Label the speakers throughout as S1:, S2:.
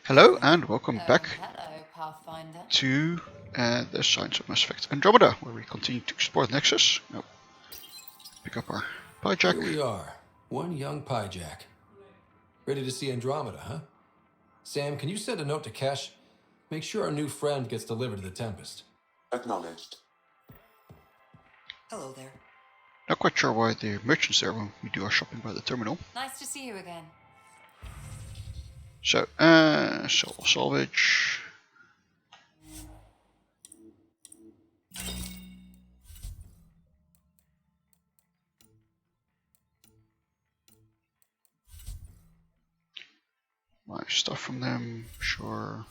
S1: Hello and welcome back
S2: Hello, Pathfinder.
S1: to the Science of Mass Effect Andromeda, where we continue to explore the Nexus. Now, pick up our hijack.
S3: Here we are, one young Pyjack. Ready to see Andromeda, huh? Sam, can you send a note to Kesh? Make sure our new friend gets delivered to the Tempest.
S4: Acknowledged.
S2: Hello there.
S1: Not quite sure why the merchant's there when we do our shopping by the terminal.
S2: Nice to see you again.
S1: So, sell salvage. Buy stuff from them, sure.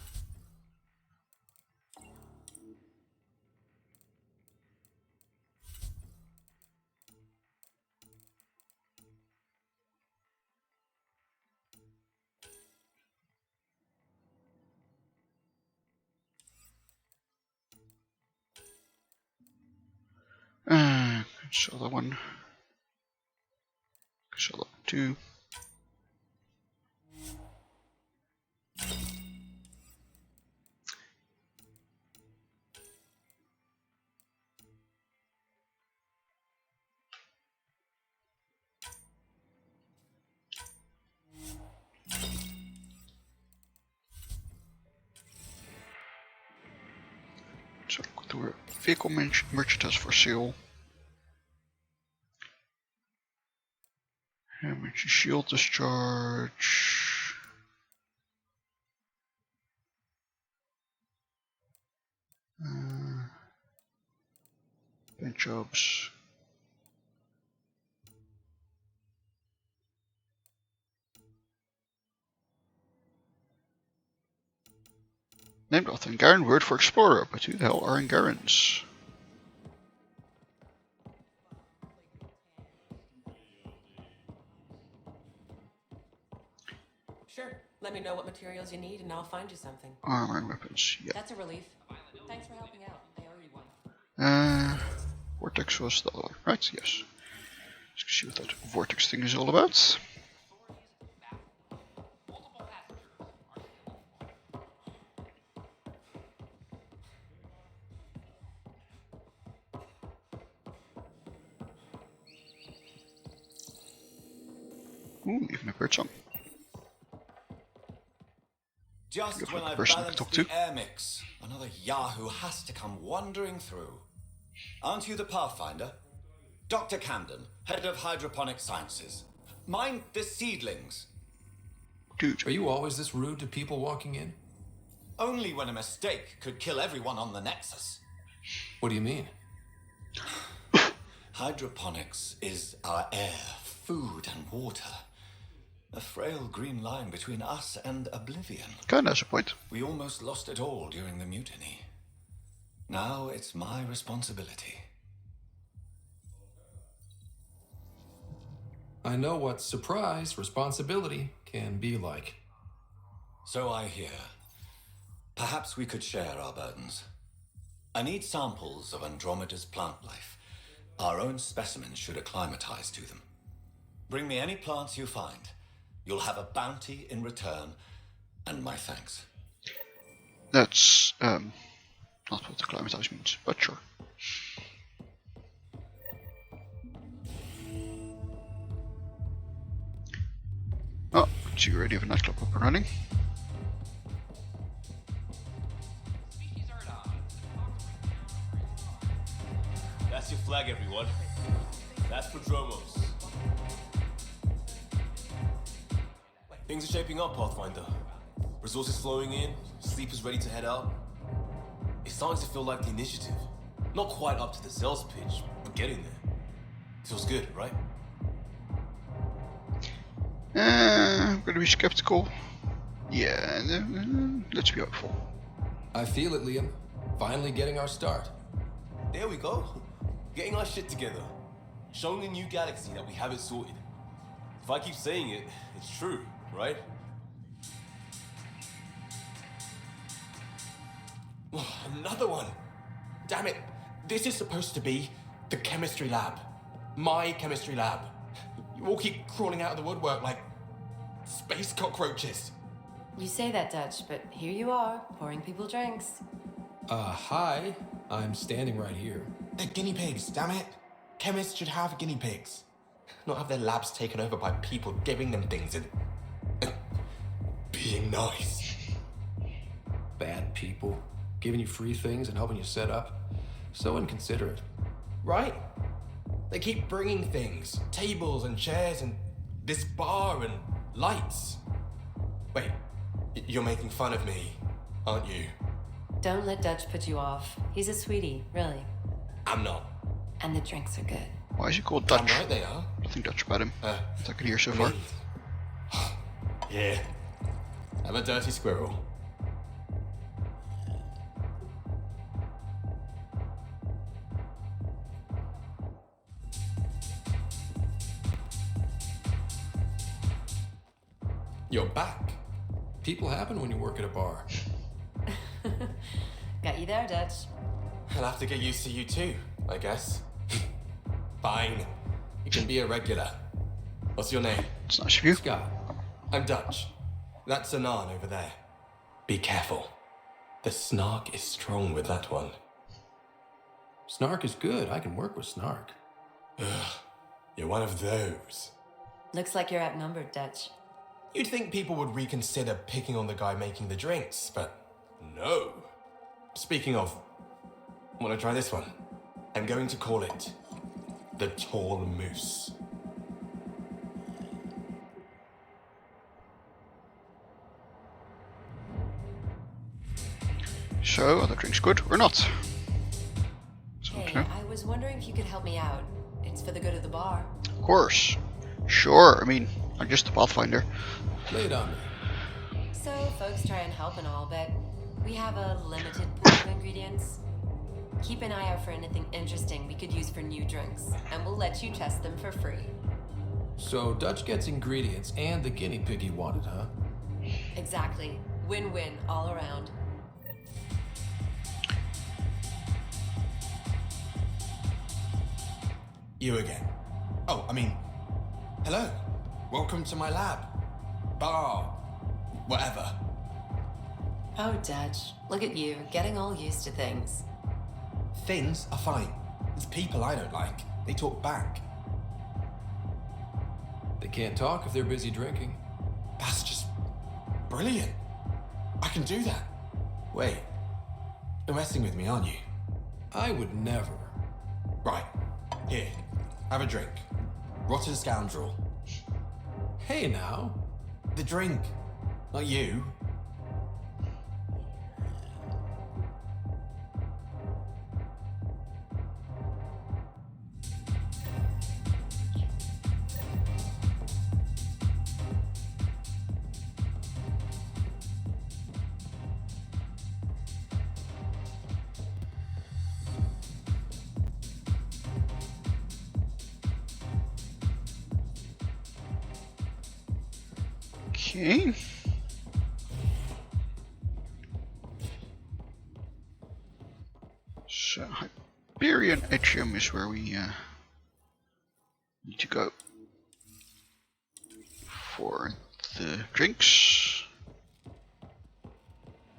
S1: Sell that one. Sell that one too. So look what the vehicle merchant has for sale. Damage shield discharge. Paint jobs. Named after Angaran, word for explorer, but who the hell are Angarans?
S5: Sure. Let me know what materials you need and I'll find you something.
S1: Armor and weapons, yeah.
S5: That's a relief. Thanks for helping out. I owe you one.
S1: Vortex was the other one, right? Yes. Let's see what that vortex thing is all about. Ooh, even a bird song.
S4: Just when I balanced the air mix, another Yahoo has to come wandering through. Aren't you the Pathfinder? Dr. Camden, head of hydroponic sciences. Mind the seedlings.
S1: Dude.
S3: Are you always this rude to people walking in?
S4: Only when a mistake could kill everyone on the Nexus.
S3: What do you mean?
S4: Hydroponics is our air, food and water. A frail green line between us and oblivion.
S1: Kinda has a point.
S4: We almost lost it all during the mutiny. Now it's my responsibility.
S3: I know what surprise responsibility can be like.
S4: So I hear. Perhaps we could share our burdens. I need samples of Andromeda's plant life. Our own specimens should acclimatize to them. Bring me any plants you find. You'll have a bounty in return, and my thanks.
S1: That's not what acclimatize means, but sure. Oh, so you already have a nightclub up and running.
S6: That's your flag, everyone. That's Prodromos. Things are shaping up, Pathfinder. Resources flowing in, sleepers ready to head out. It's starting to feel like the initiative. Not quite up to the sales pitch, but getting there. Feels good, right?
S1: I'm gonna be skeptical. Yeah, let's be hopeful.
S3: I feel it, Liam. Finally getting our start.
S6: There we go. Getting our shit together. Showing the new galaxy that we have it sorted. If I keep saying it, it's true, right?
S7: Another one. Damn it. This is supposed to be the chemistry lab. My chemistry lab. You all keep crawling out of the woodwork like space cockroaches.
S2: You say that, Dutch, but here you are, pouring people drinks.
S3: Hi. I'm standing right here.
S7: They're guinea pigs, damn it. Chemists should have guinea pigs. Not have their labs taken over by people giving them things and being nice.
S3: Bad people. Giving you free things and helping you set up. So inconsiderate.
S7: Right? They keep bringing things. Tables and chairs and this bar and lights. Wait, you're making fun of me, aren't you?
S2: Don't let Dutch put you off. He's a sweetie, really.
S7: I'm not.
S2: And the drinks are good.
S1: Why is he called
S7: Damn
S1: Dutch?
S7: right they are.
S1: Nothing Dutch about him. That I can hear so far.
S7: Yeah. I'm a dirty squirrel. You're back.
S3: People happen when you work at a bar.
S2: Got you there, Dutch.
S7: I'll have to get used to you too, I guess. Fine. You can be a regular. What's your name?
S1: It's nice of you.
S3: Scott.
S7: I'm Dutch. That's Anan over there. Be careful. The snark is strong with that one.
S3: Snark is good. I can work with snark.
S7: You're one of those.
S2: Looks like you're outnumbered, Dutch.
S7: You'd think people would reconsider picking on the guy making the drinks, but no. Speaking of, want to try this one? I'm going to call it the Tall Moose.
S1: So, are the drinks good or not? So,
S2: Hey, I was wondering if you could help me out. It's for the good of the bar.
S1: of course. Sure, I mean, I'm just a pathfinder.
S3: Lay it on me.
S2: So, folks try and help and all, but we have a limited pool of ingredients. Keep an eye out for anything interesting we could use for new drinks, and we'll let you test them for free.
S3: So Dutch gets ingredients and the guinea pig he wanted, huh?
S2: Exactly. Win-win all around.
S7: You again. Oh, I mean, hello. Welcome to my lab. Bar. Whatever.
S2: Oh, Dutch, look at you, getting all used to things.
S7: Things are fine. It's people I don't like. They talk back.
S3: They can't talk if they're busy drinking.
S7: That's just brilliant. I can do that. Wait. You're messing with me, aren't you?
S3: I would never.
S7: Right. Here. Have a drink. Rotten scoundrel.
S3: Hey now.
S7: The drink. Not you.
S1: Okay. So, Hyperion Atrium is where we need to go for the drinks.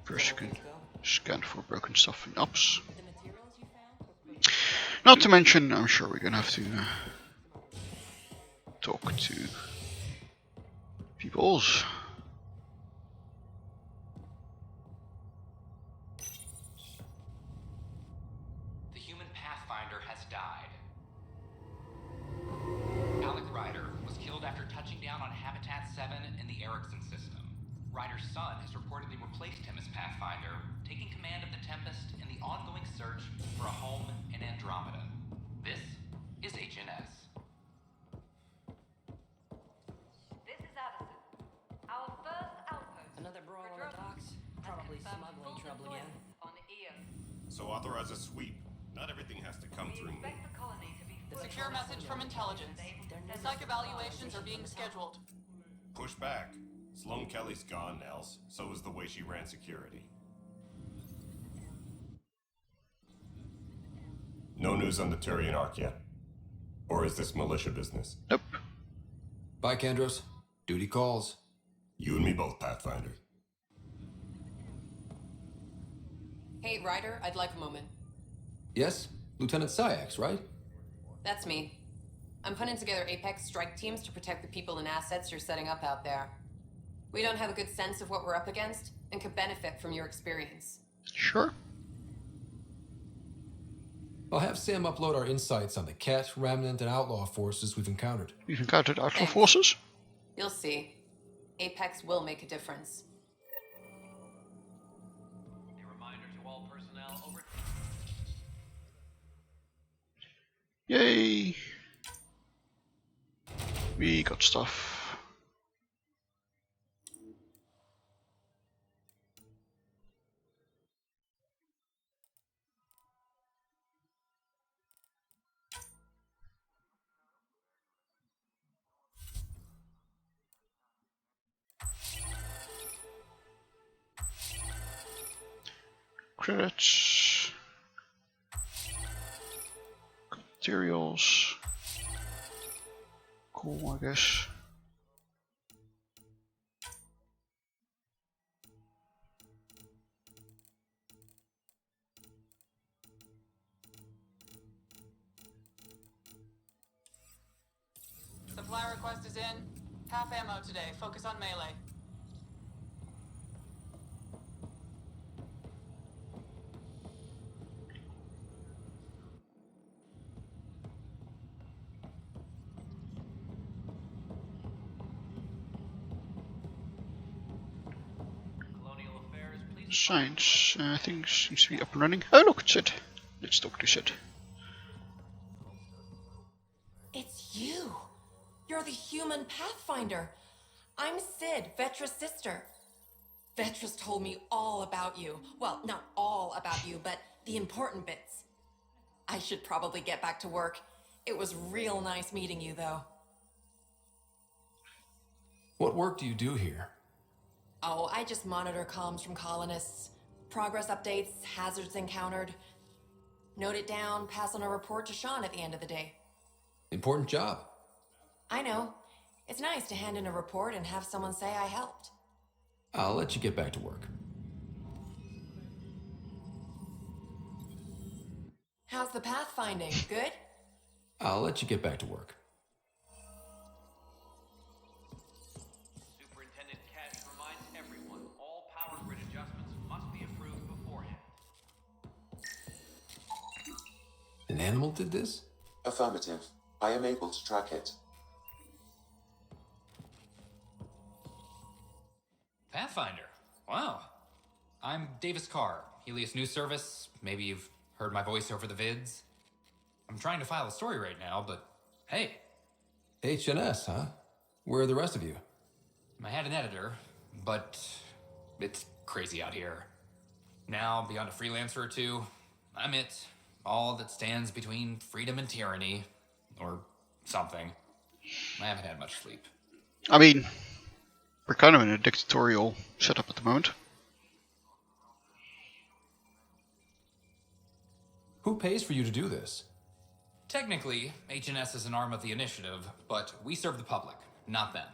S1: First you can scan for broken stuff in ops.
S5: The materials you found were pretty
S1: Not to mention, I'm sure we're gonna have to talk to peoples.
S8: The human Pathfinder has died. Alec Ryder was killed after touching down on Habitat 7 in the Erickson system. Ryder's son has reportedly replaced him as Pathfinder, taking command of the Tempest in the ongoing search for a home in Andromeda. This is HNS.
S9: This is Addison. Our first outpost.
S5: Another brawl on the docks? Probably smuggling trouble again.
S9: On Io.
S10: So authorize a sweep. Not everything has to come through me.
S9: Expect the colony to be fully
S5: Secure message from intelligence. Psych evaluations are being scheduled.
S10: Push back. Sloane Kelly's gone, Nels. So is the way she ran security. No news on the Turian Ark yet? Or is this militia business?
S1: Nope.
S3: Bye, Kandros. Duty calls.
S10: You and me both, Pathfinder.
S2: Hey, Ryder, I'd like a moment.
S3: Yes? Lieutenant Syax, right?
S2: That's me. I'm putting together Apex strike teams to protect the people and assets you're setting up out there. We don't have a good sense of what we're up against and could benefit from your experience.
S1: Sure.
S3: I'll have Sam upload our insights on the Cat, Remnant, and Outlaw forces we've encountered.
S1: We've encountered outlaw
S2: Thanks.
S1: forces.
S2: You'll see. Apex will make a difference.
S8: A reminder to all personnel over.
S1: Yay! We got stuff. Credits. Materials. Cool, I guess.
S5: Supply request is in. Half ammo today. Focus on melee.
S8: Colonial Affairs, please.
S1: Science, I think, seems to be up and running. Oh, look, it's Sid. Let's talk to Sid.
S2: It's you! You're the human Pathfinder! I'm Sid, Vetra's sister. Vetra's told me all about you. Well, not all about you, but the important bits. I should probably get back to work. It was real nice meeting you, though.
S3: What work do you do here?
S2: Oh, I just monitor comms from colonists. Progress updates, hazards encountered. Note it down, pass on a report to Sean at the end of the day.
S3: Important job.
S2: I know. It's nice to hand in a report and have someone say I helped.
S3: I'll let you get back to work.
S2: How's the pathfinding? Good?
S3: I'll let you get back to work.
S8: Superintendent Cash reminds everyone all power grid adjustments must be approved beforehand.
S3: An animal did this?
S11: Affirmative. I am able to track it.
S8: Pathfinder. Wow. I'm Davis Carr, Helios News Service. Maybe you've heard my voice over the vids. I'm trying to file a story right now, but hey,
S3: HNS, huh? Where are the rest of you?
S8: I had an editor, but it's crazy out here. Now, beyond a freelancer or two, I'm it. All that stands between freedom and tyranny. Or something. I haven't had much sleep.
S1: I mean, we're kind of in a dictatorial setup at the moment.
S3: Who pays for you to do this?
S8: Technically, HNS is an arm of the initiative, but we serve the public, not them.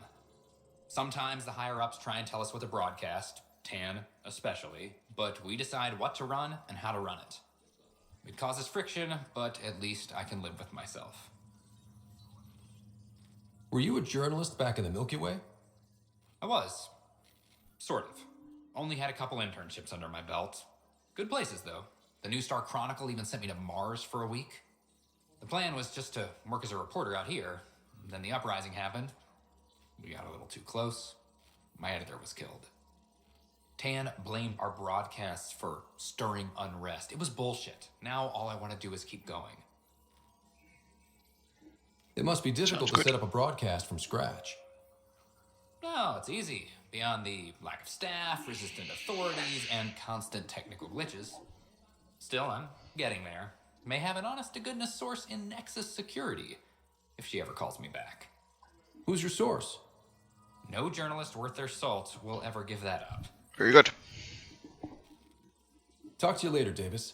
S8: Sometimes the higher-ups try and tell us what to broadcast, Tan especially, but we decide what to run and how to run it. It causes friction, but at least I can live with myself.
S3: Were you a journalist back in the Milky Way?
S8: I was. Sort of. Only had a couple internships under my belt. Good places, though. The New Star Chronicle even sent me to Mars for a week. The plan was just to work as a reporter out here. Then the uprising happened. We got a little too close. My editor was killed. Tan blamed our broadcasts for stirring unrest. It was bullshit. Now all I want to do is keep going.
S3: It must be difficult to set up a broadcast from scratch.
S8: No, it's easy. Beyond the lack of staff, resistant authorities, and constant technical glitches. Still, I'm getting there. May have an honest-to-goodness source in Nexus Security, if she ever calls me back.
S3: Who's your source?
S8: No journalist worth their salt will ever give that up.
S1: Very good.
S3: Talk to you later, Davis.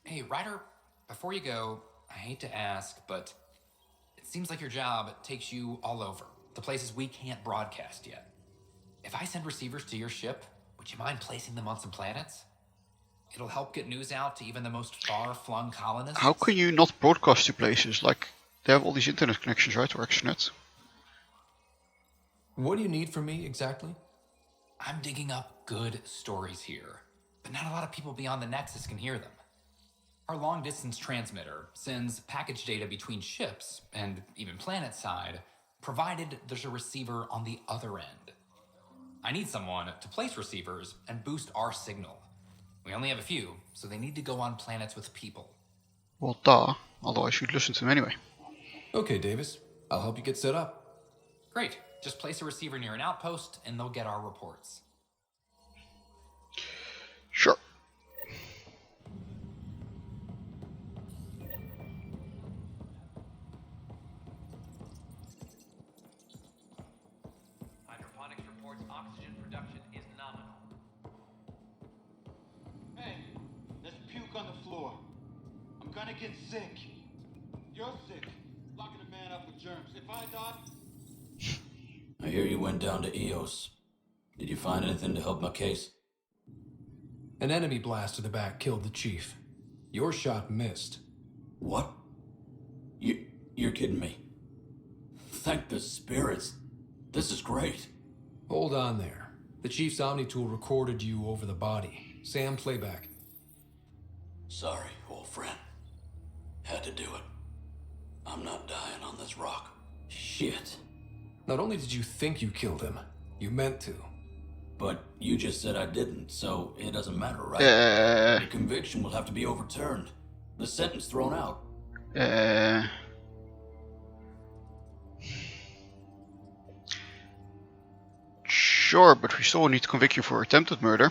S8: Hey, Ryder, before you go, I hate to ask, but it seems like your job takes you all over, the places we can't broadcast yet. If I send receivers to your ship, would you mind placing them on some planets? It'll help get news out to even the most far-flung colonists.
S1: How can you not broadcast to places? Like, they have all these internet connections, right? Or extranet.
S3: What do you need from me exactly?
S8: I'm digging up good stories here, but not a lot of people beyond the Nexus can hear them. Our long-distance transmitter sends package data between ships and even planet-side, provided there's a receiver on the other end. I need someone to place receivers and boost our signal. We only have a few, so they need to go on planets with people.
S1: Well, duh. Otherwise you'd listen to them anyway.
S3: Okay, Davis. I'll help you get set up.
S8: Great. Just place a receiver near an outpost, and they'll get our reports.
S1: Sure.
S12: Hydroponics reports oxygen production is nominal.
S13: Hey, there's puke on the floor. I'm gonna get sick. You're sick. Locking a man up with germs. If I die...
S14: I hear you went down to EOS. Did you find anything to help my case?
S3: An enemy blast to the back killed the chief. Your shot missed.
S14: What? You're kidding me. Thank the spirits. This is great.
S3: Hold on there. The chief's Omni tool recorded you over the body. Sam, playback.
S14: Sorry, old friend. Had to do it. I'm not dying on this rock. Shit.
S3: Not only did you think you killed him, you meant to.
S14: But you just said I didn't, so it doesn't matter, right? Your conviction will have to be overturned. The sentence thrown out.
S1: Sure, but we still need to convict you for attempted murder.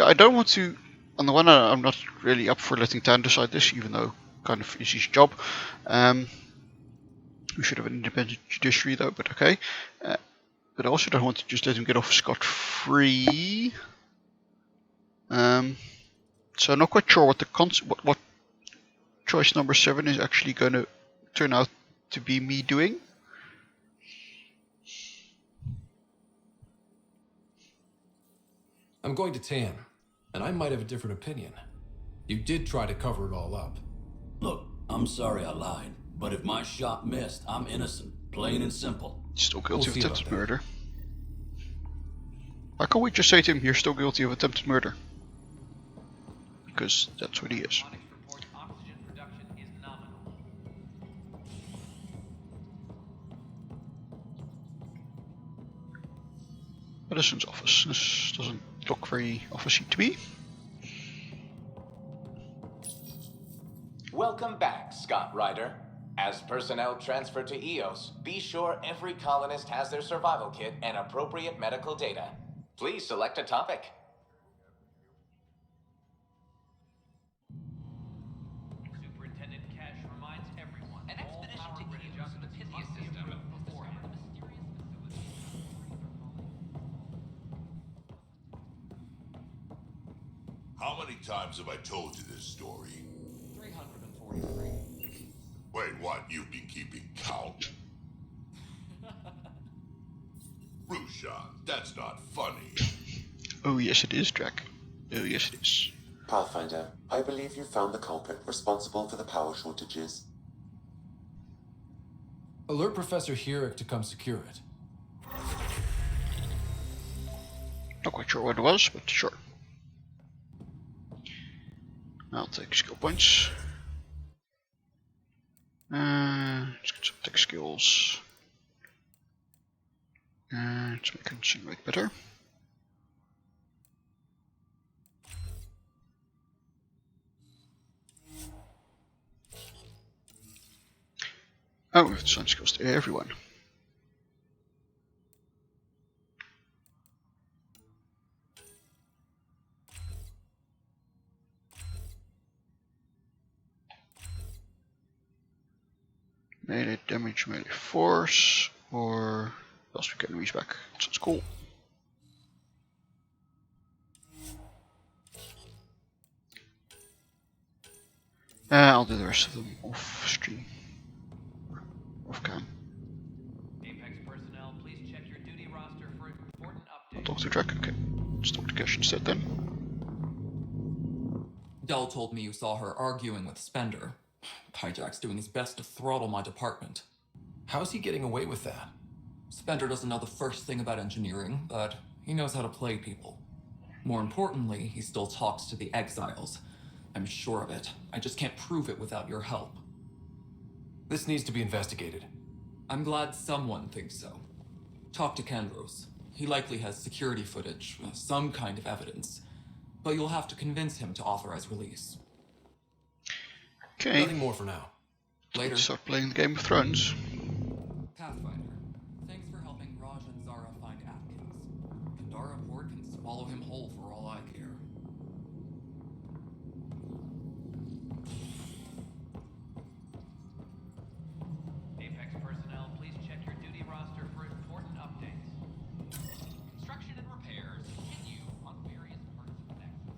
S1: I don't want to. On the one hand, I'm not really up for letting Tan decide this, even though kind of is his job. We should have an independent judiciary, though, but okay. But I also don't want to just let him get off scot-free. So I'm not quite sure what the what choice number 7 is actually going to turn out to be me doing.
S3: I'm going to Tam, and I might have a different opinion. You did try to cover it all up.
S14: Look, I'm sorry I lied, but if my shot missed, I'm innocent. Plain and simple.
S1: Still guilty of attempted murder. Why can't we just say to him, you're still guilty of attempted murder? Because that's what he is. Medicine's office. This doesn't look very officey to me.
S15: Welcome back, Scott Ryder. As personnel transfer to EOS, be sure every colonist has their survival kit and appropriate medical data. Please select a topic.
S12: Superintendent Cash reminds everyone.
S8: An expedition to EOS in the Pythia system beforehand.
S10: How many times have I told you this story?
S5: 343.
S10: Wait, what? You've been keeping count? Rushan, that's not funny.
S1: Oh yes it is, Drac. Oh yes it is.
S11: Pathfinder, I believe you found the culprit responsible for the power shortages.
S3: Alert Professor Herrick to come secure it.
S1: Not quite sure what it was, but sure. I'll take skill points. Let's get some tech skills. Let's make incinerate better. Oh, we have to assign skills to everyone. Melee damage, melee force, or else we get enemies back. Sounds cool. I'll do the rest of them off stream. Off cam.
S12: Apex personnel, please check your duty roster for important updates.
S1: I'll talk to Drac. Okay. Let's talk to Cash instead then.
S16: Dell told me you saw her arguing with Spender. Pyjack's doing his best to throttle my department.
S3: How's he getting away with that?
S16: Spender doesn't know the first thing about engineering, but he knows how to play people. More importantly, he still talks to the exiles. I'm sure of it. I just can't prove it without your help.
S3: This needs to be investigated.
S16: I'm glad someone thinks so. Talk to Kandros. He likely has security footage, some kind of evidence. But you'll have to convince him to authorize release.
S1: Okay.
S3: Nothing more for now.
S16: Later.
S1: Let's start playing Game of Thrones.
S16: Pathfinder, thanks for helping Raj and Zara find Atkins. Pandara Port can swallow him whole for all I care.
S12: Apex personnel, please check your duty roster for important updates.
S8: Construction and repairs continue on various parts of the nexus.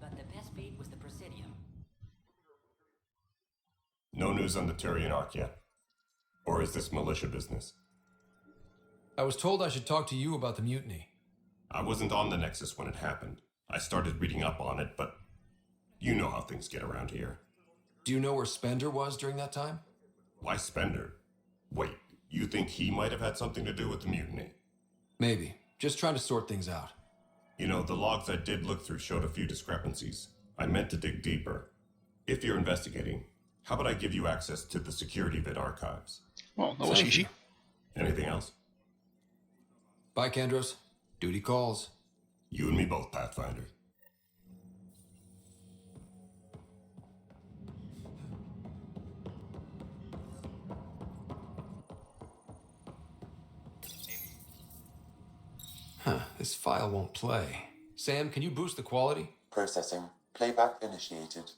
S17: But the best beat was the Presidium.
S10: No news on the Turian Arc yet? Or is this militia business?
S3: I was told I should talk to you about the mutiny.
S10: I wasn't on the Nexus when it happened. I started reading up on it, but you know how things get around here.
S3: Do you know where Spender was during that time?
S10: Why Spender? Wait, you think he might have had something to do with the mutiny?
S3: Maybe. Just trying to sort things out.
S10: You know, the logs I did look through showed a few discrepancies. I meant to dig deeper. If you're investigating, how about I give you access to the security vid archives?
S1: Well, that was easy.
S10: Anything else?
S3: Bye, Kandros. Duty calls.
S10: You and me both, Pathfinder.
S3: Huh, this file won't play. Sam, can you boost the quality?
S11: Processing. Playback initiated.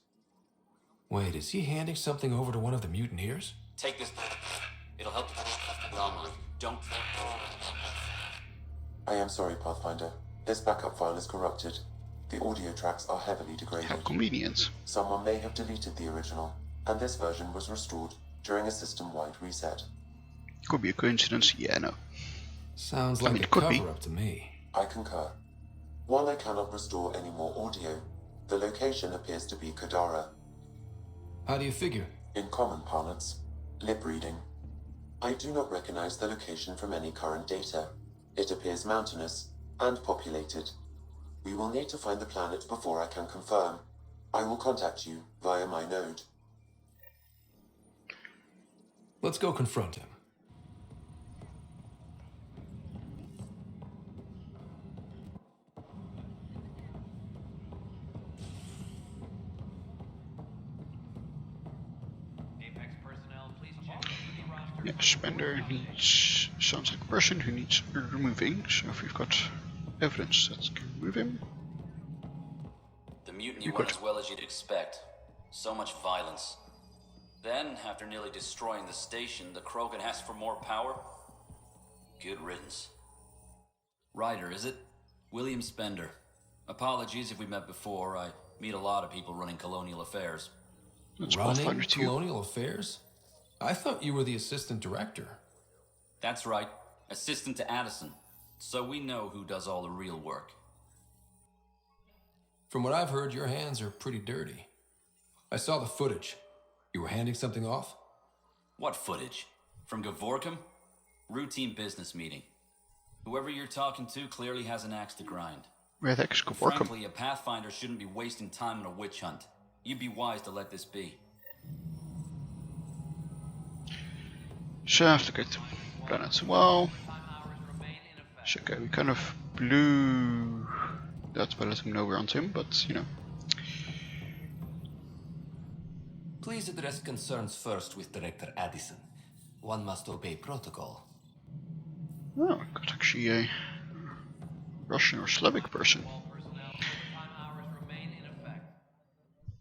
S3: Wait, is he handing something over to one of the mutineers?
S17: Take this. It'll help the anomaly. Don't.
S11: I am sorry, Pathfinder. This backup file is corrupted. The audio tracks are heavily degraded.
S1: How convenient.
S11: Someone may have deleted the original, and this version was restored during a system-wide reset.
S1: Could be a coincidence. Yeah, no.
S3: Sounds like a cover-up to me.
S11: I concur. While I cannot restore any more audio, the location appears to be Kadara.
S3: How do you figure?
S11: In common parlance, lip reading. I do not recognize the location from any current data. It appears mountainous and populated. We will need to find the planet before I can confirm. I will contact you via my node.
S3: Let's go confront him.
S1: Yeah, Spender needs, sounds like a person who needs removing, so if we've got evidence, let's remove him.
S14: The mutiny went as well as you'd expect. So much violence. Then, after nearly destroying the station, the Krogan asked for more power? Good riddance. Ryder, is it? William Spender. Apologies if we met before. I meet a lot of people running colonial affairs.
S3: Running colonial affairs? I thought you were the assistant director.
S14: That's right. Assistant to Addison. So we know who does all the real work.
S3: From what I've heard, your hands are pretty dirty. I saw the footage. You were handing something off?
S14: What footage? From Gavorkum? Routine business meeting. Whoever you're talking to clearly has an axe to grind.
S1: Where the heck is Gavorkum?
S14: Frankly, a Pathfinder shouldn't be wasting time on a witch hunt. You'd be wise to let this be.
S1: So I have to get to planets. Well, so okay, we kind of blew that by letting him know we're on to him, but you know.
S18: Please address concerns first with Director Addison. One must obey protocol.
S1: Oh, I got actually a Russian or Slavic person.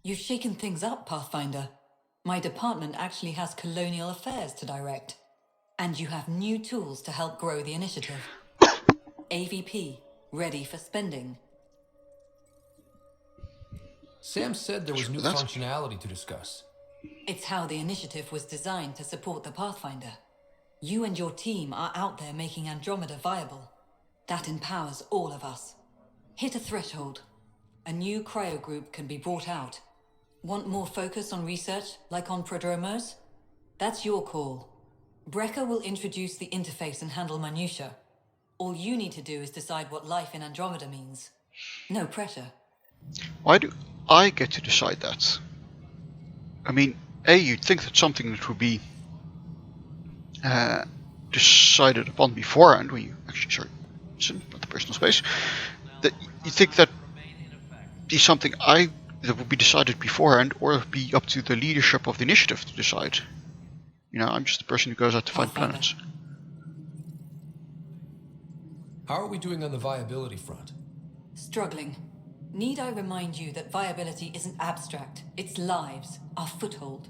S19: You've shaken things up, Pathfinder. My department actually has colonial affairs to direct. And you have new tools to help grow the initiative. AVP, ready for spending.
S3: Sam said there was new functionality to discuss.
S19: It's how the initiative was designed to support the Pathfinder. You and your team are out there making Andromeda viable. That empowers all of us. Hit a threshold. A new cryo group can be brought out. Want more focus on research, like on prodromos? That's your call. Brecker will introduce the interface and handle minutiae. All you need to do is decide what life in Andromeda means. No pressure.
S1: Why do I get to decide that? I mean, you'd think that's something that would be decided upon beforehand when you actually start at the personal space. That you think that be something that would be decided beforehand, or be up to the leadership of the initiative to decide. You know, I'm just the person who goes out to find planets.
S3: How are we doing on the viability front?
S19: Struggling. Need I remind you that viability isn't abstract, it's lives, our foothold.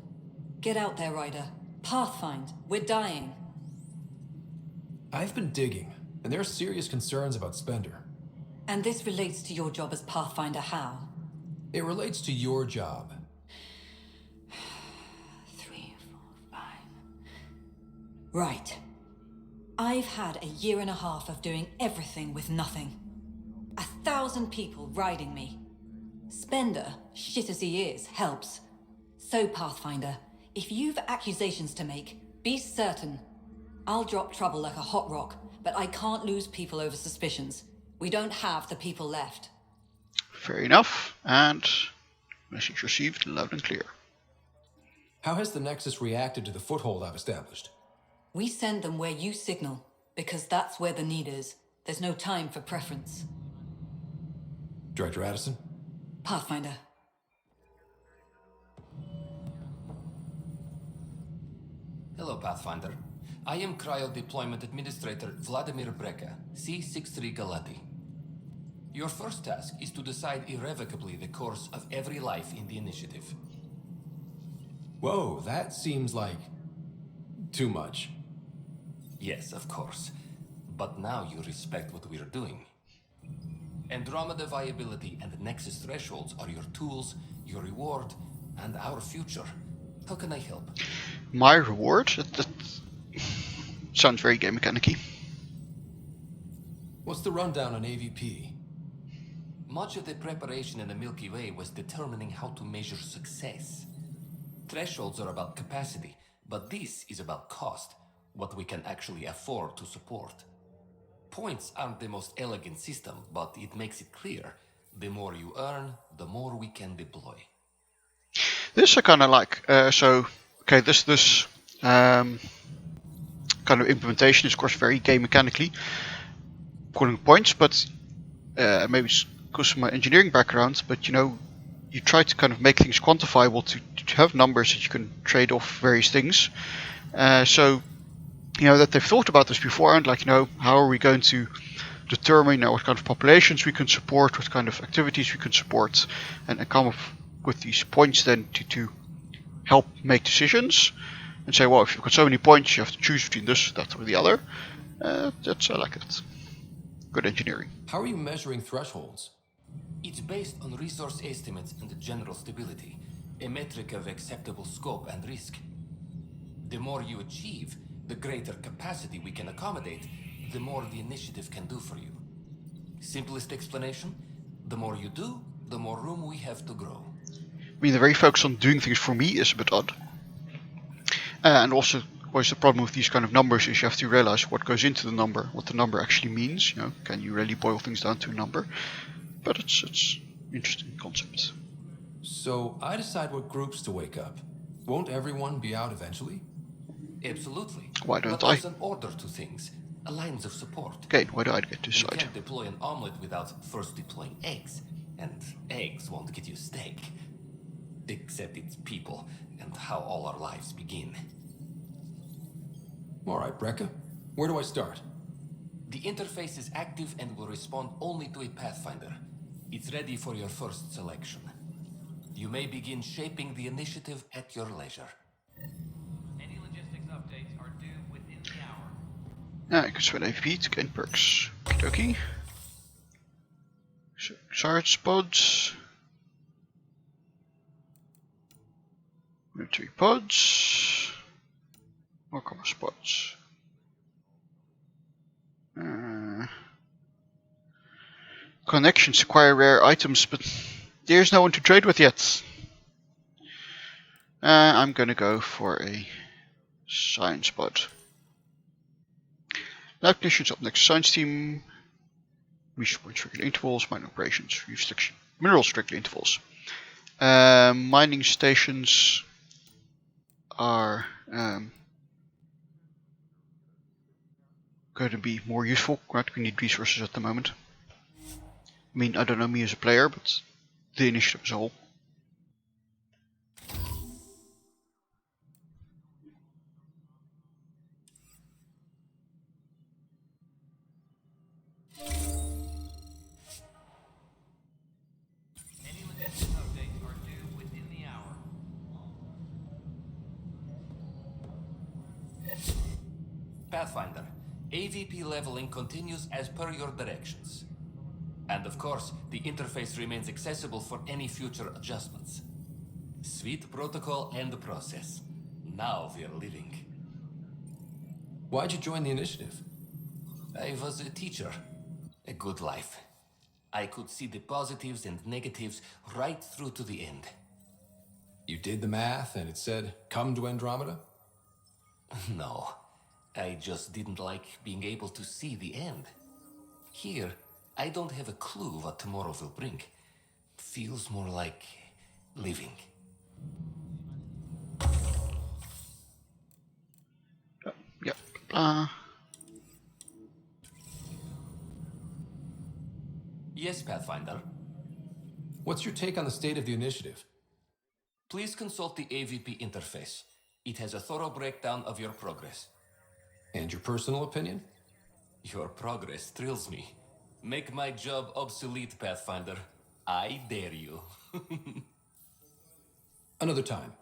S19: Get out there, Ryder. Pathfind, we're dying.
S3: I've been digging, and there are serious concerns about Spender.
S19: And this relates to your job as Pathfinder how?
S3: It relates to your job.
S19: 3, 4, 5. Right. I've had a year and a half of doing everything with nothing. 1,000 people riding me. Spender, shit as he is, helps. So, Pathfinder, if you've accusations to make, be certain. I'll drop trouble like a hot rock, but I can't lose people over suspicions. We don't have the people left.
S1: Fair enough, and message received loud and clear.
S3: How has the Nexus reacted to the foothold I've established?
S19: We send them where you signal, because that's where the need is. There's no time for preference.
S3: Director Addison?
S19: Pathfinder.
S18: Hello, Pathfinder. I am Cryo Deployment Administrator Vladimir Breka, C-63 Galati. Your first task is to decide irrevocably the course of every life in the initiative.
S3: Whoa, that seems like too much.
S18: Yes, of course. But now you respect what we're doing. Andromeda viability and Nexus thresholds are your tools, your reward, and our future. How can I help?
S1: My reward? That sounds very game mechanic-y.
S3: What's the rundown on AVP?
S18: Much of the preparation in the Milky Way was determining how to measure success. Thresholds are about capacity, but this is about cost, what we can actually afford to support. Points aren't the most elegant system, but it makes it clear. The more you earn, the more we can deploy.
S1: This I kind of like. This kind of implementation is, of course, very game mechanically pulling points, but maybe it's because of my engineering background. But you know, you try to kind of make things quantifiable to have numbers that you can trade off various things. So you know that they've thought about this beforehand, like, you know, how are we going to determine what kind of populations we can support, what kind of activities we can support, and come up with these points then to help make decisions, and say, well, if you've got so many points, you have to choose between this, that, or the other. I like that. Good engineering.
S3: How are you measuring thresholds?
S18: It's based on resource estimates and general stability, a metric of acceptable scope and risk. The more you achieve, the greater capacity we can accommodate, the more the initiative can do for you. Simplest explanation, the more you do, the more room we have to grow.
S1: I mean, the very focus on doing things for me is a bit odd. And also, always the problem with these kind of numbers is you have to realize what goes into the number, what the number actually means. You know, can you really boil things down to a number? But it's an interesting concept.
S3: So I decide what groups to wake up. Won't everyone be out eventually?
S18: Absolutely.
S1: Why don't
S18: but there's an order to things, a lines of support.
S1: Okay, why do I get to decide?
S18: You can't deploy an omelet without first deploying eggs, and eggs won't get you steak. Except it's people, and how all our lives begin.
S3: Alright, Brecca. Where do I start?
S18: The interface is active and will respond only to a Pathfinder. It's ready for your first selection. You may begin shaping the initiative at your leisure.
S12: Any logistics updates are due within the hour.
S1: Yeah, you can spend AVP to gain perks. Okie. Science pods. Military pods. More commerce pods. Connections acquire rare items, but there's no one to trade with yet. I'm gonna go for a science pod. Lab technicians up next. Science team. Research points, regular intervals. Mining operations. Minerals, regular intervals. Mining stations are going to be more useful. Right? We need resources at the moment. I mean, I don't know me as a player, but the initiative as a whole.
S12: Any logistics updates are due within the hour.
S18: Pathfinder, AVP leveling continues as per your directions. And of course, the interface remains accessible for any future adjustments. Sweet protocol and process. Now we're living.
S3: Why'd you join the initiative?
S18: I was a teacher. A good life. I could see the positives and negatives right through to the end.
S3: You did the math and it said, come to Andromeda?
S18: No. I just didn't like being able to see the end. Here, I don't have a clue what tomorrow will bring. Feels more like living.
S1: Yep.
S18: Yes, Pathfinder.
S3: What's your take on the state of the initiative?
S18: Please consult the AVP interface. It has a thorough breakdown of your progress.
S3: And your personal opinion?
S18: Your progress thrills me. Make my job obsolete, Pathfinder. I dare you.
S3: Another time.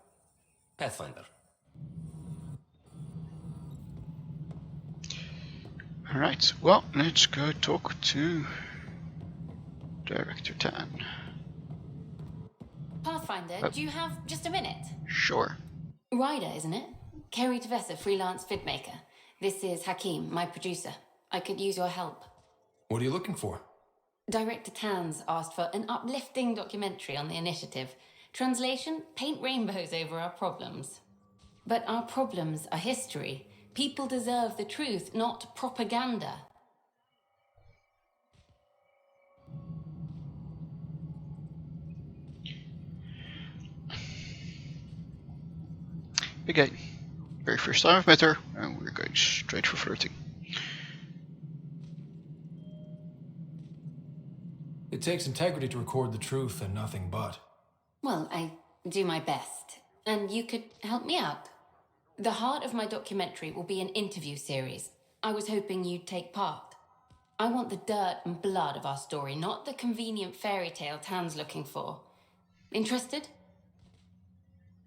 S18: Pathfinder.
S1: Alright, well, let's go talk to Director Tan.
S20: Pathfinder, do you have just a minute?
S1: Sure.
S20: Ryder, isn't it? Kerry Tavessa, freelance vidmaker. This is Hakeem, my producer. I could use your help.
S3: What are you looking for?
S20: Director Tan's asked for an uplifting documentary on the initiative. Translation, paint rainbows over our problems. But our problems are history. People deserve the truth, not propaganda.
S1: Again, very first time I've met her, and we're going straight for flirting.
S3: It takes integrity to record the truth and nothing but.
S20: Well, I do my best. And you could help me out. The heart of my documentary will be an interview series. I was hoping you'd take part. I want the dirt and blood of our story, not the convenient fairy tale Tan's looking for. Interested?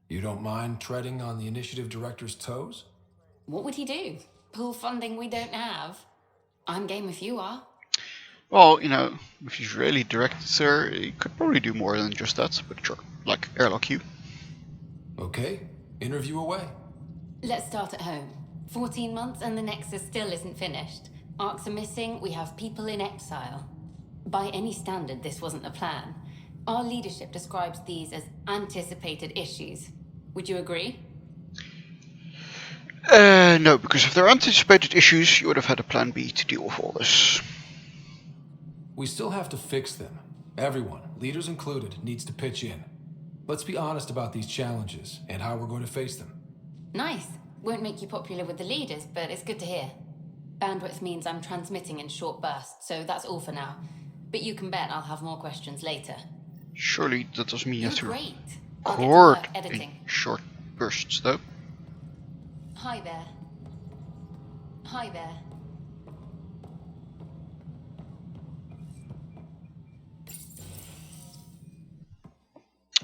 S3: You don't mind treading on the initiative director's toes?
S20: What would he do? Pull funding we don't have? I'm game if you are.
S1: Well, you know, if he's really director, he could probably do more than just that, but sure, like airlock you.
S3: Okay, interview away.
S20: Let's start at home. 14 months and the Nexus still isn't finished. Arcs are missing, we have people in exile. By any standard, this wasn't a plan. Our leadership describes these as anticipated issues. Would you agree?
S1: No, because if there are anticipated issues, you would have had a plan B to deal with all this.
S3: We still have to fix them. Everyone, leaders included, needs to pitch in. Let's be honest about these challenges and how we're going to face them.
S20: Nice. Won't make you popular with the leaders, but it's good to hear. Bandwidth means I'm transmitting in short bursts, so that's all for now. But you can bet I'll have more questions later.
S1: Surely that doesn't mean you have to
S20: record
S1: in short bursts, though.
S20: Hi there. Hi there.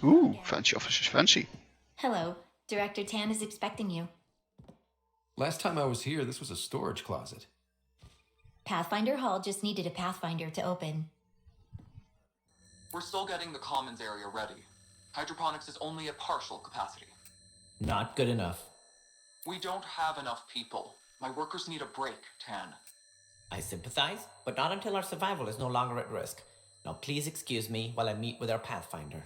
S1: Ooh, fancy officers, fancy.
S21: Hello. Director Tan is expecting you.
S3: Last time I was here, this was a storage closet.
S21: Pathfinder Hall just needed a Pathfinder to open.
S16: We're still getting the commons area ready. Hydroponics is only at partial capacity.
S4: Not good enough.
S16: We don't have enough people. My workers need a break, Tan.
S4: I sympathize, but not until our survival is no longer at risk. Now please excuse me while I meet with our Pathfinder.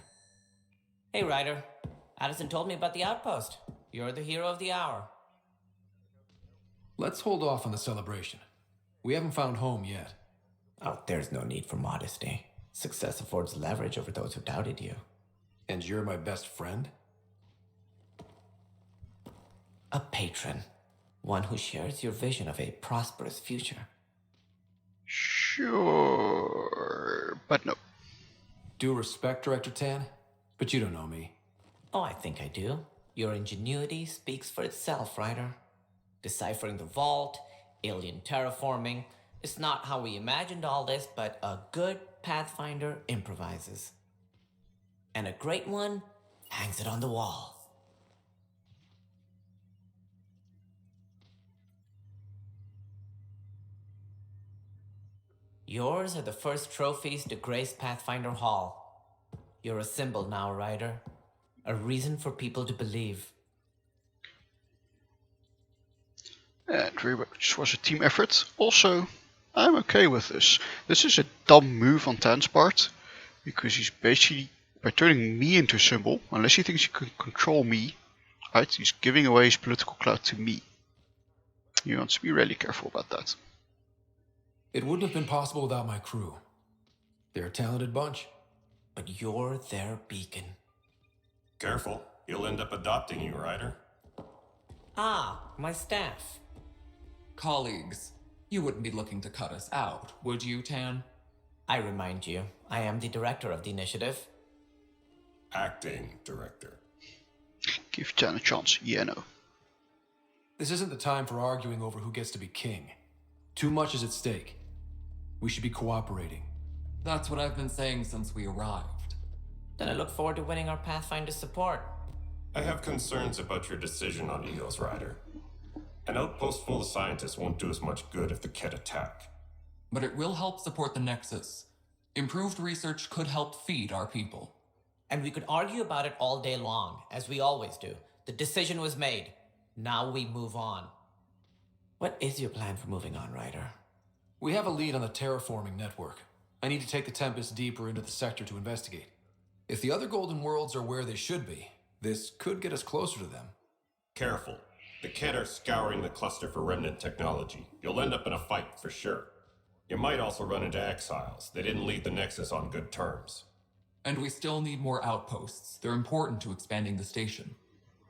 S4: Hey, Ryder. Addison told me about the outpost. You're the hero of the hour.
S3: Let's hold off on the celebration. We haven't found home yet.
S4: Oh, there's no need for modesty. Success affords leverage over those who doubted you.
S3: And you're my best friend?
S4: A patron. One who shares your vision of a prosperous future.
S1: Sure, but no.
S3: Due respect, Director Tan, but you don't know me.
S4: Oh, I think I do. Your ingenuity speaks for itself, Ryder. Deciphering the vault, alien terraforming. It's not how we imagined all this, but a good Pathfinder improvises. And a great one hangs it on the wall. Yours are the first trophies to grace Pathfinder Hall. You're a symbol now, Ryder. A reason for people to believe.
S1: And very much was a team effort. Also, I'm okay with this. This is a dumb move on Tan's part, because he's basically, by turning me into a symbol, unless he thinks he can control me, right, he's giving away his political clout to me. He wants to be really careful about that.
S3: It wouldn't have been possible without my crew. They're a talented bunch.
S4: But you're their beacon.
S10: Careful, he'll end up adopting you, Ryder.
S4: Ah, my staff.
S16: Colleagues, you wouldn't be looking to cut us out, would you, Tan?
S4: I remind you, I am the director of the initiative.
S10: Acting director.
S1: Give Tan a chance, yeah, no.
S3: This isn't the time for arguing over who gets to be king. Too much is at stake. We should be cooperating.
S16: That's what I've been saying since we arrived.
S4: Then I look forward to winning our Pathfinder's support.
S10: I have concerns about your decision on Eos, Ryder. An outpost full of scientists won't do as much good if the Kett attack.
S16: But it will help support the Nexus. Improved research could help feed our people.
S4: And we could argue about it all day long, as we always do. The decision was made. Now we move on. What is your plan for moving on, Ryder?
S3: We have a lead on the terraforming network. I need to take the Tempest deeper into the sector to investigate. If the other Golden Worlds are where they should be, this could get us closer to them.
S10: Careful. The Kett are scouring the cluster for remnant technology. You'll end up in a fight for sure. You might also run into exiles. They didn't leave the Nexus on good terms.
S16: And we still need more outposts. They're important to expanding the station.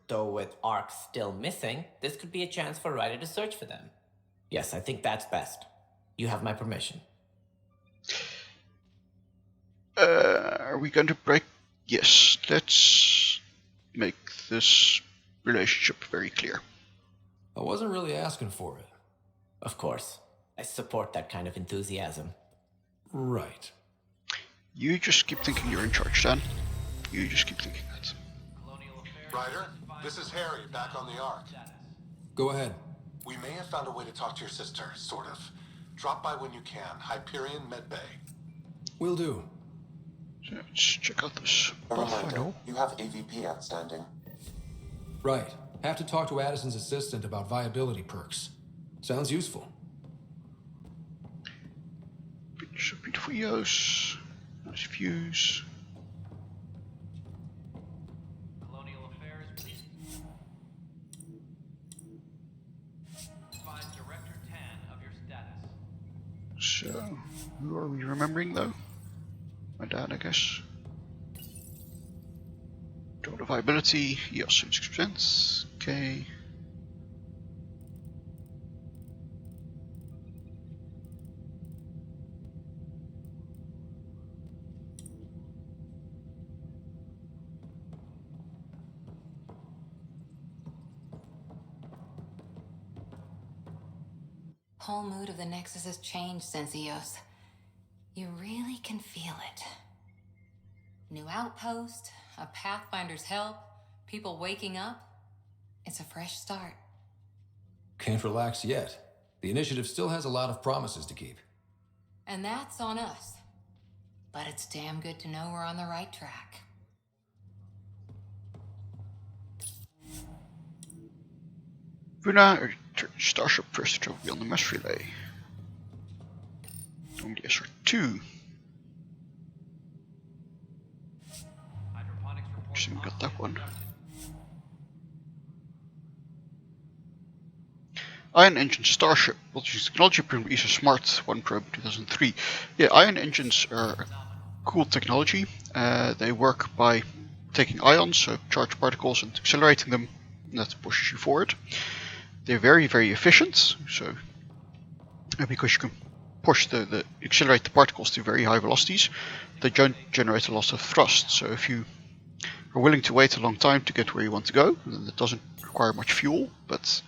S4: Though with Ark still missing, this could be a chance for Ryder to search for them. Yes, I think that's best. You have my permission.
S1: Are we going to break? Yes, let's make this relationship very clear.
S3: I wasn't really asking for it.
S4: Of course. I support that kind of enthusiasm.
S3: Right.
S1: You just keep thinking you're in charge, Dan. You just keep thinking that.
S7: Ryder, this is Harry, back on the Ark.
S3: Go ahead.
S7: We may have found a way to talk to your sister, sort of. Drop by when you can. Hyperion Medbay.
S3: Will do.
S1: So let's check out this.
S11: A reminder, you have AVP outstanding.
S3: Right. Have to talk to Addison's assistant about viability perks. Sounds useful.
S1: Beautiful EOS. Nice views.
S12: Colonial Affairs, please. Advise Director Tan of your status.
S1: So, who are we remembering though? My dad, I guess. Total viability, EOS 6%. Okay.
S2: Whole mood of the Nexus has changed since EOS. You really can feel it. New outpost, a Pathfinder's help, people waking up. It's a fresh start.
S3: Can't relax yet. The initiative still has a lot of promises to keep.
S2: And that's on us. But it's damn good to know we're on the right track.
S1: Vuna, Starship first to be on the mass relay. Only SR2. Just even got that one. Ion Engine Starship will use technology from ESA Smart 1 probe 2003. Yeah, ion engines are cool technology. They work by taking ions, so charged particles, and accelerating them, and that pushes you forward. They're very, very efficient, so because you can push accelerate the particles to very high velocities, they don't generate a lot of thrust. So if you are willing to wait a long time to get where you want to go, then it doesn't require much fuel, but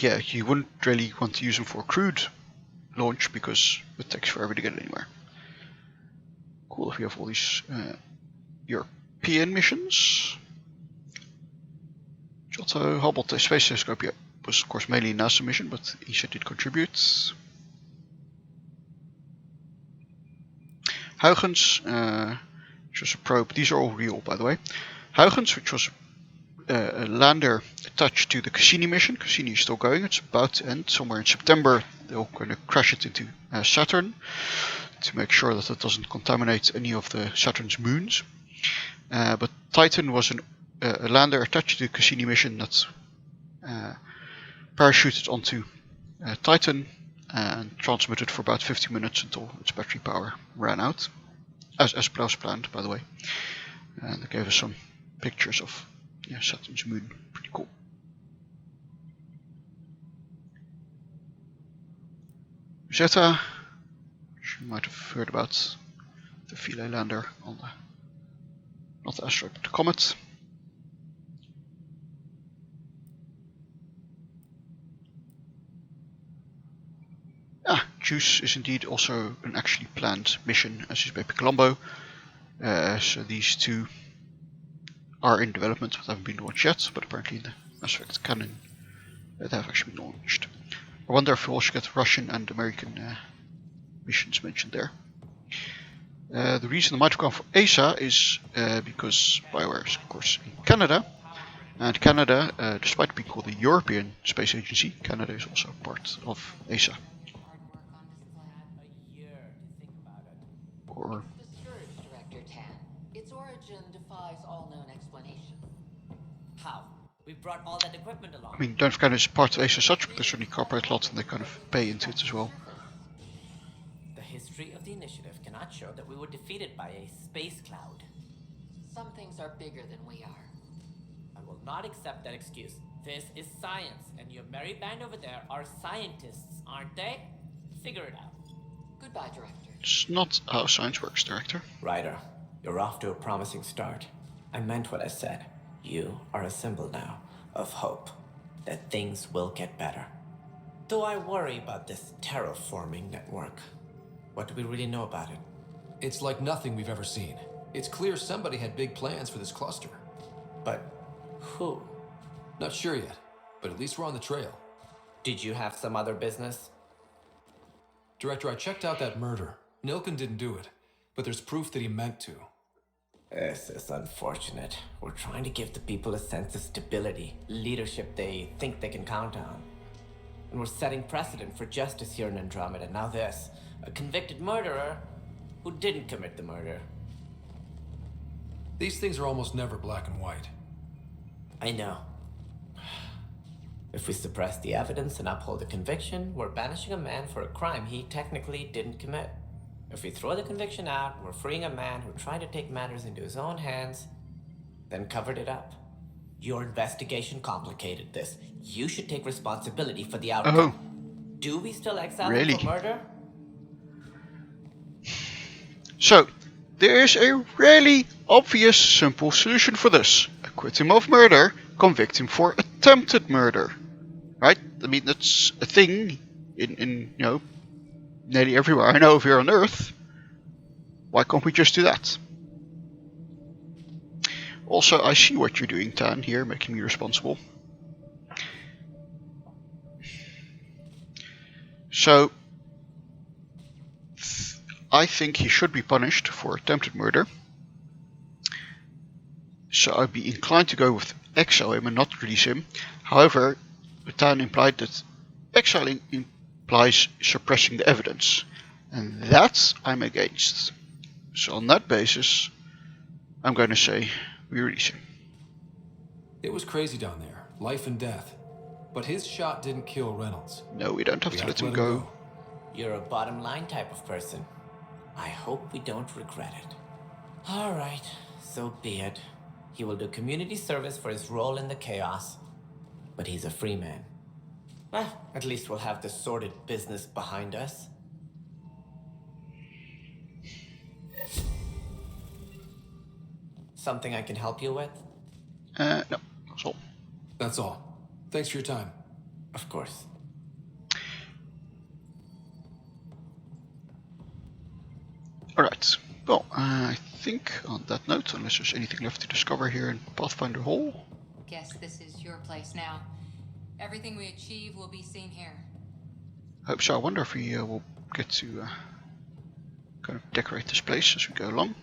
S1: yeah, you wouldn't really want to use them for crewed launch because it takes forever to get anywhere. Cool if you have all these European missions. Giotto, Hubble Space Telescope, yeah, was of course mainly a NASA mission, but ESA did contribute. Huygens, which was a probe. These are all real, by the way. Huygens, which was a lander attached to the Cassini mission. Cassini is still going. It's about to end somewhere in September. They're going to crash it into Saturn to make sure that it doesn't contaminate any of the Saturn's moons. But Titan was a lander attached to the Cassini mission that parachuted onto Titan and transmitted for about 50 minutes until its battery power ran out, as was planned, by the way. And they gave us some pictures of Saturn's moon. Pretty cool. Rosetta, which you might have heard about, the Philae lander on the, not the asteroid, but the comet. JUICE is indeed also an actually planned mission, as is Bepi Colombo. So these two are in development, but haven't been launched yet, but apparently in the Mass Effect canon they have actually been launched. I wonder if we also get Russian and American missions mentioned there. The reason they might have gone for ESA is because BioWare is of course in Canada, and Canada, despite being called the European Space Agency, Canada is also part of ESA. Or
S17: Discouraged, Director Tan. Its origin defies all known explanation.
S4: How? We brought all that equipment along.
S1: I mean, don't forget it's part of ESA as such, but they certainly cooperate a lot and they kind of pay into it as well.
S4: The history of the initiative cannot show that we were defeated by a space cloud.
S17: Some things are bigger than we are.
S4: I will not accept that excuse. This is science, and your merry band over there are scientists, aren't they? Figure it out.
S17: Goodbye, Director.
S1: It's not how science works, Director.
S4: Ryder, you're off to a promising start. I meant what I said. You are a symbol now of hope that things will get better. Though I worry about this terraforming network. What do we really know about it?
S3: It's like nothing we've ever seen. It's clear somebody had big plans for this cluster.
S4: But who?
S3: Not sure yet, but at least we're on the trail.
S4: Did you have some other business?
S3: Director, I checked out that murder. Nilken didn't do it, but there's proof that he meant to.
S4: This is unfortunate. We're trying to give the people a sense of stability, leadership they think they can count on. And we're setting precedent for justice here in Andromeda. Now this, a convicted murderer who didn't commit the murder.
S3: These things are almost never black and white.
S4: I know. If we suppress the evidence and uphold the conviction, we're banishing a man for a crime he technically didn't commit. If we throw the conviction out, we're freeing a man who tried to take matters into his own hands, then covered it up. Your investigation complicated this. You should take responsibility for the outcome. Do we still exile him for murder?
S1: So, there is a really obvious, simple solution for this. Acquit him of murder, convict him for attempted murder. Right? I mean, that's a thing in nearly everywhere I know of here on Earth. Why can't we just do that? Also, I see what you're doing, Tan, here, making me responsible. So, I think he should be punished for attempted murder. So I'd be inclined to go with exile him and not release him. However, Tan implied that exiling implies suppressing the evidence. And that I'm against. So on that basis, I'm going to say we release him.
S3: It was crazy down there, life and death. But his shot didn't kill Reynolds.
S1: No, we don't have to let him go.
S4: You're a bottom line type of person. I hope we don't regret it. Alright, so be it. He will do community service for his role in the chaos. But he's a free man. Well, at least we'll have the sordid business behind us. Something I can help you with?
S1: No, that's all.
S3: That's all. Thanks for your time.
S4: Of course.
S1: Alright, well, I think on that note, unless there's anything left to discover here in Pathfinder Hall.
S5: Guess this is your place now. Everything we achieve will be seen here.
S1: I hope so. I wonder if we will get to kind of decorate this place as we go along.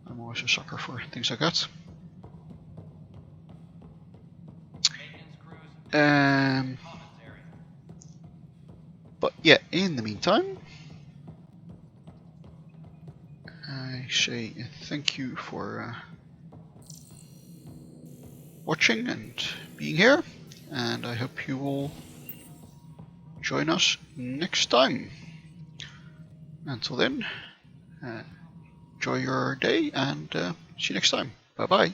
S1: I'm always a sucker for things like that. But yeah, in the meantime, I say thank you for watching and being here, and I hope you will join us next time. Until then, enjoy your day and see you next time. Bye bye.